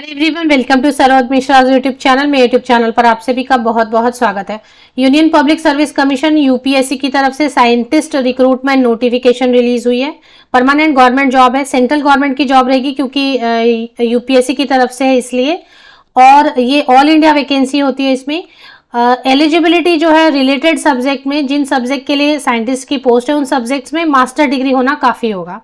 Hello everyone, welcome to Saroj Mishra YouTube channel. मेरे YouTube channel पर आप सभी का बहुत बहुत स्वागत है। Union public service commission UPSC की तरफ से साइंटिस्ट रिक्रूटमेंट नोटिफिकेशन रिलीज हुई है। परमानेंट गवर्नमेंट जॉब है, सेंट्रल गवर्नमेंट की जॉब रहेगी क्योंकि यूपीएससी की तरफ से है इसलिए। और ये ऑल इंडिया वैकेंसी होती है। इसमें एलिजिबिलिटी जो है रिलेटेड सब्जेक्ट में, जिन सब्जेक्ट के लिए साइंटिस्ट की पोस्ट है उन सब्जेक्ट्स में मास्टर डिग्री होना काफ़ी होगा।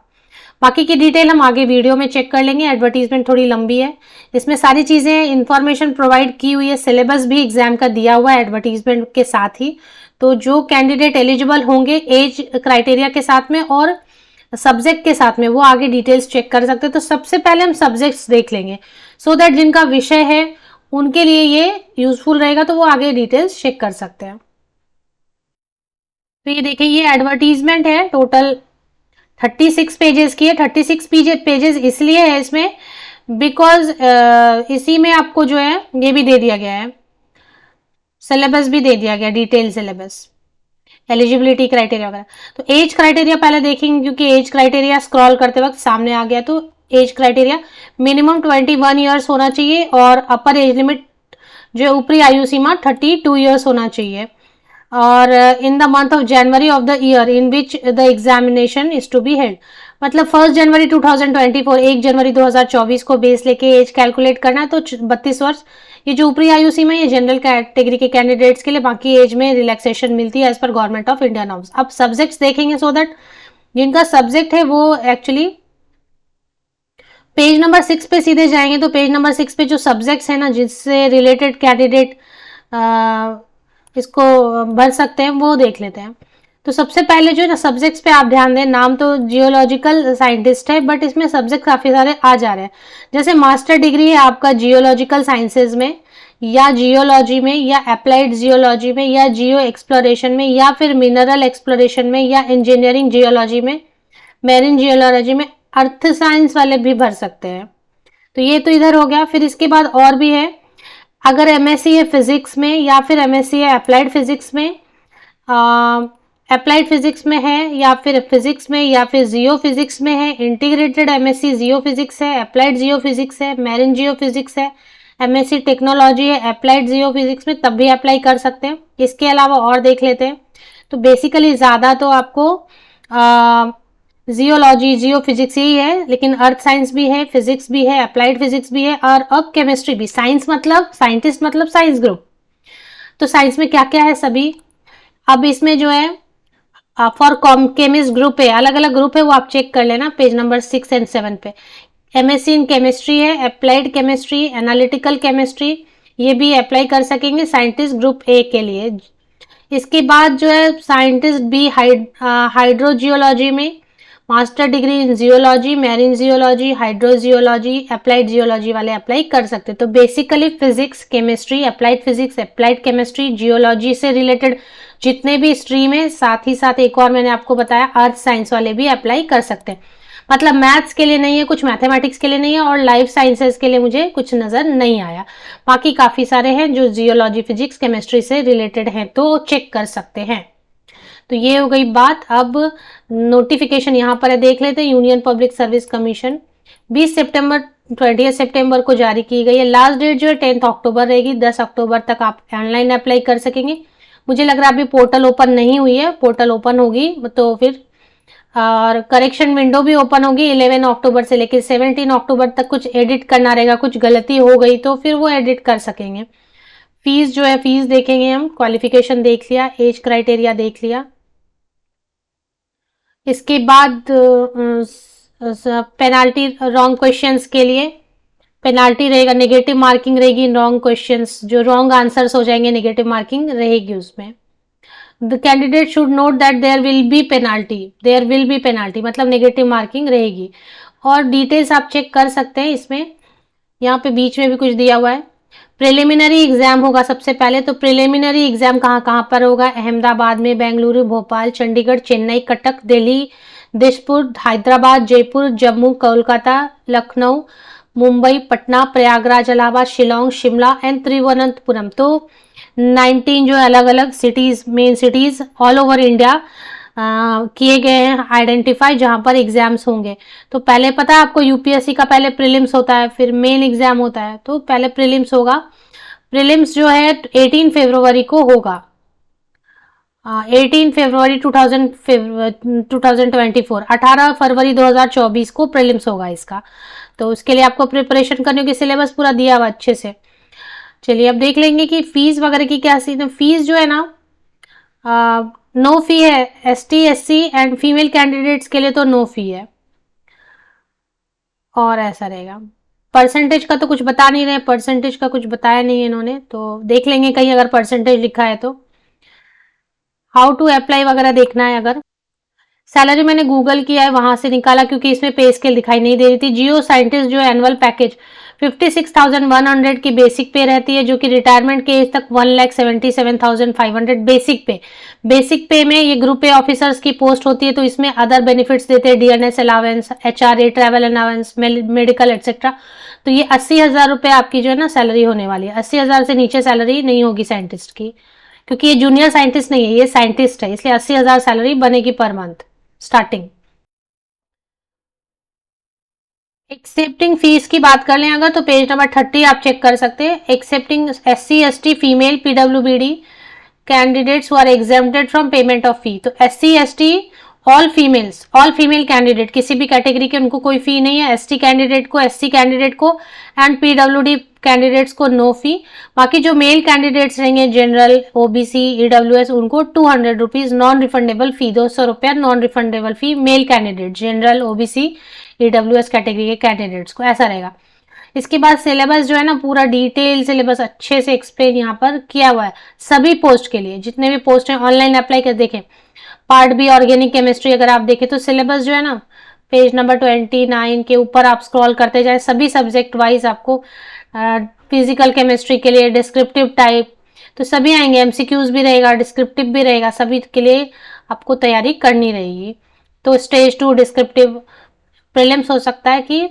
बाकी की डिटेल हम आगे वीडियो में चेक कर लेंगे। एडवर्टीजमेंट थोड़ी लंबी है, इसमें सारी चीज़ें इंफॉर्मेशन प्रोवाइड की हुई है। सिलेबस भी एग्जाम का दिया हुआ है एडवर्टीजमेंट के साथ ही। तो जो कैंडिडेट एलिजिबल होंगे एज क्राइटेरिया के साथ में और सब्जेक्ट के साथ में, वो आगे डिटेल्स चेक कर सकते हैं। तो सबसे पहले हम सब्जेक्ट्स देख लेंगे सो दैट जिनका विषय है उनके लिए ये यूजफुल रहेगा, तो वो आगे डिटेल्स चेक कर सकते हैं। तो ये देखिए, ये एडवर्टीजमेंट है, टोटल 36 पेजेस की है। 36 पेजेस इसलिए है इसमें बिकॉज इसी में आपको जो है ये भी दे दिया गया है, सिलेबस भी दे दिया गया, डिटेल सिलेबस, एलिजिबिलिटी क्राइटेरिया वगैरह। तो एज क्राइटेरिया पहले देखेंगे क्योंकि एज क्राइटेरिया स्क्रॉल करते वक्त सामने आ गया। तो एज क्राइटेरिया मिनिमम 21 ईयर्स होना चाहिए और अपर एज लिमिट जो ऊपरी आयु सीमा 32 ईयर्स होना चाहिए। और in the month of January of the year in which the examination is to be held, मतलब 1 जनवरी 2024, 1 जनवरी 2024 को बेस लेके एज कैलकुलेट करना है। तो 32 वर्ष ये जो ऊपरी आयु सीमा है ये जनरल कैटेगरी के कैंडिडेट्स के लिए, बाकी एज में रिलैक्सेशन मिलती है as per government of India norms. अब सब्जेक्ट्स देखेंगे सो दैट जिनका सब्जेक्ट है वो एक्चुअली पेज नंबर 6 पे सीधे जाएंगे। तो पेज नंबर 6 पे जो सब्जेक्ट्स है ना जिससे रिलेटेड कैंडिडेट इसको भर सकते हैं वो देख लेते हैं। तो सबसे पहले जो है ना सब्जेक्ट्स पे आप ध्यान दें। नाम तो जियोलॉजिकल साइंटिस्ट है बट इसमें सब्जेक्ट काफ़ी सारे आ जा रहे हैं। जैसे मास्टर डिग्री है आपका जियोलॉजिकल साइंसेज में या जियोलॉजी में या अप्लाइड जियोलॉजी में या जियो एक्सप्लोरेशन में या फिर मिनरल एक्सप्लोरेशन में या इंजीनियरिंग जियोलॉजी में, मेरीन जियोलॉजी में, अर्थ साइंस वाले भी भर सकते हैं। तो ये तो इधर हो गया। फिर इसके बाद और भी है, अगर एमएससी है फिजिक्स में या फिर एमएससी है अप्लाइड फिजिक्स में, अप्लाइड फिजिक्स में है या फिर फिजिक्स में या फिर जियो फिजिक्स में है, इंटीग्रेटेड एमएससी जियो फिजिक्स है, अप्लाइड जियो फिजिक्स है, मेरीन जियो फिजिक्स है, एमएससी टेक्नोलॉजी है अप्लाइड जियो फिजिक्स में, तब भी अप्लाई कर सकते हैं। इसके अलावा और देख लेते हैं। तो बेसिकली ज़्यादा तो आपको जियोलॉजी जियो फिजिक्स यही है, लेकिन अर्थ साइंस भी है, फिजिक्स भी है, अप्लाइड फिजिक्स भी है और अब केमिस्ट्री भी। साइंस मतलब साइंटिस्ट मतलब साइंस ग्रुप। तो साइंस में क्या क्या है सभी, अब इसमें जो है फॉर केमिस्ट ग्रुप है, अलग अलग ग्रुप है, वो आप चेक कर लेना पेज नंबर 6 एंड 7 पे। एमएससी इन केमिस्ट्री है, अप्लाइड केमिस्ट्री, एनालिटिकल केमिस्ट्री, ये भी अप्लाई कर सकेंगे साइंटिस्ट ग्रुप ए के लिए। इसके बाद जो है साइंटिस्ट बी हाइड्रोजियोलॉजी में, master degree in geology, marine geology, hydrogeology, applied geology वाले अप्लाई कर सकते हैं। तो basically physics, chemistry, applied physics, applied chemistry, geology से रिलेटेड जितने भी स्ट्रीम है, साथ ही साथ एक और मैंने आपको बताया अर्थ साइंस वाले भी अप्लाई कर सकते हैं। मतलब मैथ्स के लिए नहीं है कुछ, मैथमेटिक्स के लिए नहीं है और लाइफ साइंसेस के लिए मुझे कुछ नज़र नहीं आया। बाकी काफ़ी सारे हैं जो जियोलॉजी, फिजिक्स, केमिस्ट्री से रिलेटेड हैं, तो चेक कर सकते हैं। तो ये हो गई बात। अब नोटिफिकेशन यहाँ पर है, देख लेते हैं। यूनियन पब्लिक सर्विस कमीशन 20 सितंबर 20 सितंबर को जारी की गई है। लास्ट डेट जो है 10 अक्टूबर रहेगी। 10 अक्टूबर तक आप ऑनलाइन अप्लाई कर सकेंगे। मुझे लग रहा है अभी पोर्टल ओपन नहीं हुई है, पोर्टल ओपन होगी तो फिर और करेक्शन विंडो भी ओपन होगी 11 अक्टूबर से लेकर 17 अक्टूबर तक। कुछ एडिट करना रहेगा, कुछ गलती हो गई तो फिर वो एडिट कर सकेंगे। फीस जो है फीस देखेंगे हम, क्वालिफिकेशन देख लिया, एज क्राइटेरिया देख लिया। इसके बाद पेनाल्टी रॉन्ग क्वेश्चंस के लिए पेनाल्टी रहेगा, नेगेटिव मार्किंग रहेगी रॉन्ग क्वेश्चंस, जो रॉन्ग आंसर्स हो जाएंगे नेगेटिव मार्किंग रहेगी उसमें। The candidate should note that there will be penalty, मतलब नेगेटिव मार्किंग रहेगी। और डिटेल्स आप चेक कर सकते हैं इसमें, यहाँ पे बीच में भी कुछ दिया हुआ है। प्रिलिमिनरी एग्जाम होगा सबसे पहले। तो प्रिलिमिनरी एग्जाम कहाँ कहाँ पर होगा, अहमदाबाद में, बेंगलुरु, भोपाल, चंडीगढ़, चेन्नई, कटक, दिल्ली, दिसपुर, हैदराबाद, जयपुर, जम्मू, कोलकाता, लखनऊ, मुंबई, पटना, प्रयागराज, इलाहाबाद, शिलोंग, शिमला एंड तिरुवनंतपुरम। तो 19 जो अलग अलग cities, main cities all over India किए गए हैं आइडेंटिफाई जहां पर एग्जाम्स होंगे। तो पहले पता है आपको यूपीएससी का पहले प्रीलिम्स होता है, फिर मेन एग्जाम होता है। तो पहले प्रीलिम्स होगा। प्रीलिम्स जो है 18 फरवरी को होगा। 18 फरवरी 2024, 18 फरवरी 2024 को प्रीलिम्स होगा इसका। तो उसके लिए आपको प्रिपरेशन करने की सिलेबस पूरा दिया हुआ अच्छे से। चलिए अब देख लेंगे कि फीस वगैरह की क्या सीन है। फीस जो है ना, नो फी है। ST SC and female candidates के लिए तो नो फी है, और ऐसा रहेगा। परसेंटेज का तो कुछ बता नहीं रहे, परसेंटेज का कुछ बताया नहीं है इन्होंने, तो देख लेंगे कहीं अगर परसेंटेज लिखा है तो। हाउ टू अप्लाई वगैरह देखना है अगर। सैलरी मैंने गूगल किया है, वहां से निकाला, क्योंकि इसमें पे स्केल दिखाई नहीं दे रही थी। जियो साइंटिस्ट जो एनुअल पैकेज 56,100 की बेसिक पे रहती है, जो कि रिटायरमेंट के एज तक 1,77,500 बेसिक पे में ये ग्रुप ए ऑफिसर्स की पोस्ट होती है। तो इसमें अदर बेनिफिट्स देते हैं, DNS allowance, HRA, travel allowance, medical etcetera. तो ये 80,000 रुपये आपकी जो है ना सैलरी होने वाली है। 80,000 से नीचे सैलरी नहीं होगी साइंटिस्ट की, क्योंकि ये जूनियर साइंटिस्ट नहीं है, ये साइंटिस्ट है, इसलिए 80,000 सैलरी बनेगी per month starting. Accepting fees की बात कर लें अगर, तो पेज नंबर 30 आप चेक कर सकते हैं। एक्सेप्टिंग एससी एसटी फीमेल पीडब्ल्यूबीडी candidates who are exempted from payment of fee. तो SC ST all female candidate, किसी भी कैटेगरी के उनको कोई फी नहीं है। एसटी कैंडिडेट को, एससी कैंडिडेट को एंड पीडब्ल्यूडी कैंडिडेट्स को नो फी। बाकी जो मेल कैंडिडेट्स रहेंगे, जनरल, ओबीसी, ईडब्ल्यूएस, उनको 200 रुपीज नॉन रिफंडेबल फी, 200 रुपया non refundable fee male candidate, general, OBC, EWS category के कैंडिडेट्स को, ऐसा रहेगा। इसके बाद सिलेबस जो है ना, पूरा डिटेल सिलेबस अच्छे से एक्सप्लेन यहाँ पर किया हुआ है सभी पोस्ट के लिए। जितने भी पोस्ट हैं ऑनलाइन अप्लाई कर देखें। पार्ट बी ऑर्गेनिक केमिस्ट्री अगर आप देखें तो सिलेबस जो है ना, पेज नंबर 29 के ऊपर आप स्क्रॉल करते जाए, सभी सब्जेक्ट वाइज आपको फिजिकल केमिस्ट्री के लिए डिस्क्रिप्टिव टाइप तो सभी आएंगे, एमसीक्यूज भी रहेगा, डिस्क्रिप्टिव भी रहेगा, सभी के लिए आपको तैयारी करनी रहेगी। तो स्टेज 2 डिस्क्रिप्टिव प्रीलिम्स हो सकता है कि,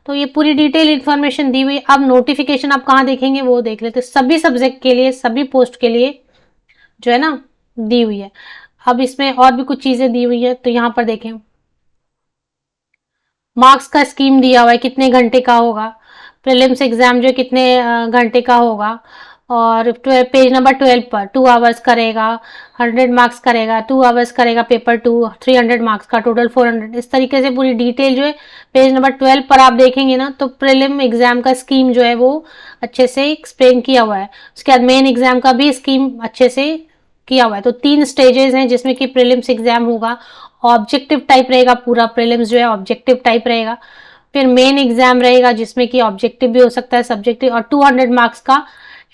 तो ये पूरी डिटेल इन्फॉर्मेशन दी हुई। अब नोटिफिकेशन आप कहाँ देखेंगे वो देख लेते, सभी सब्जेक्ट के लिए, सभी पोस्ट के लिए जो है ना दी हुई है। अब इसमें और भी कुछ चीजें दी हुई है, तो यहाँ पर देखें मार्क्स का स्कीम दिया हुआ है, कितने घंटे का होगा प्रीलिम्स एग्जाम, जो कितने घंटे का होगा। और पेज नंबर 12 पर 2 आवर्स करेगा, 100 मार्क्स करेगा, 2 आवर्स करेगा पेपर 2, 300 मार्क्स का, टोटल 400। इस तरीके से पूरी डिटेल जो है पेज नंबर 12 पर आप देखेंगे ना, तो प्रीलिम एग्जाम का स्कीम जो है वो अच्छे से एक्सप्लेन किया हुआ है। उसके बाद मेन एग्जाम का भी स्कीम अच्छे से किया हुआ है। तो 3 स्टेजेस हैं जिसमें कि प्रीलिम्स एग्जाम होगा। ऑब्जेक्टिव टाइप रहेगा, पूरा प्रीलिम्स जो है ऑब्जेक्टिव टाइप रहेगा। फिर मेन एग्जाम रहेगा जिसमें कि ऑब्जेक्टिव भी हो सकता है, सब्जेक्टिव, और 200 मार्क्स का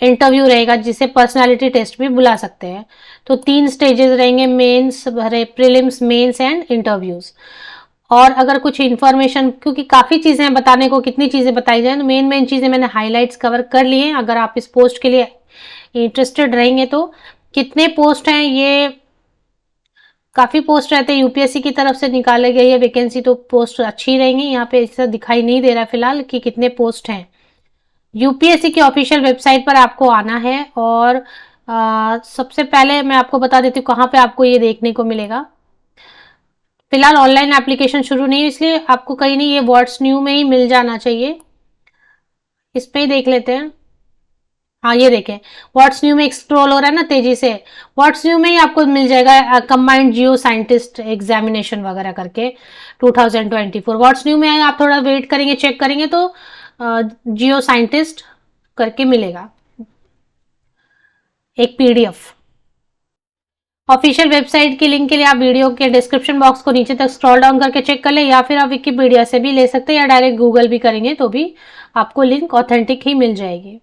इंटरव्यू रहेगा जिसे पर्सनालिटी टेस्ट भी बुला सकते हैं। तो 3 स्टेजेस रहेंगे, mains, prelims, mains and interviews. और अगर कुछ इन्फॉर्मेशन, क्योंकि काफ़ी चीज़ें हैं बताने को, कितनी चीज़ें बताई जाए, तो मेन चीज़ें मैंने हाईलाइट्स कवर कर लिए हैं। अगर आप इस पोस्ट के लिए इंटरेस्टेड रहेंगे तो कितने पोस्ट हैं, ये काफ़ी पोस्ट रहते हैं, यूपीएससी की तरफ से निकाले गई है वैकेंसी, तो पोस्ट अच्छी रहेंगी। यहाँ पे ऐसा दिखाई नहीं दे रहा है फिलहाल कि कितने पोस्ट हैं। यूपीएससी की ऑफिशियल वेबसाइट पर आपको आना है, और सबसे पहले मैं आपको बता देती हूँ कहाँ पे आपको ये देखने को मिलेगा। फिलहाल ऑनलाइन एप्लीकेशन शुरू नहीं है, इसलिए आपको कहीं नहीं, ये व्हाट्स न्यू में ही मिल जाना चाहिए। इस पे ही देख लेते हैं। हाँ ये देखें, व्हाट्स न्यू में स्क्रॉल हो रहा है ना तेजी से, व्हाट्स न्यू में ही आपको मिल जाएगा कंबाइंड जियो साइंटिस्ट एग्जामिनेशन वगैरह करके 2024। व्हाट्स न्यू में आप थोड़ा वेट करेंगे, चेक करेंगे तो जियो साइंटिस्ट करके मिलेगा एक पीडीएफ। ऑफिशियल वेबसाइट की लिंक के लिए आप वीडियो के डिस्क्रिप्शन बॉक्स को नीचे तक स्क्रॉल डाउन करके चेक कर ले, या फिर आप विकिपीडिया से भी ले सकते हैं, या डायरेक्ट गूगल भी करेंगे तो भी आपको लिंक ऑथेंटिक ही मिल जाएगी।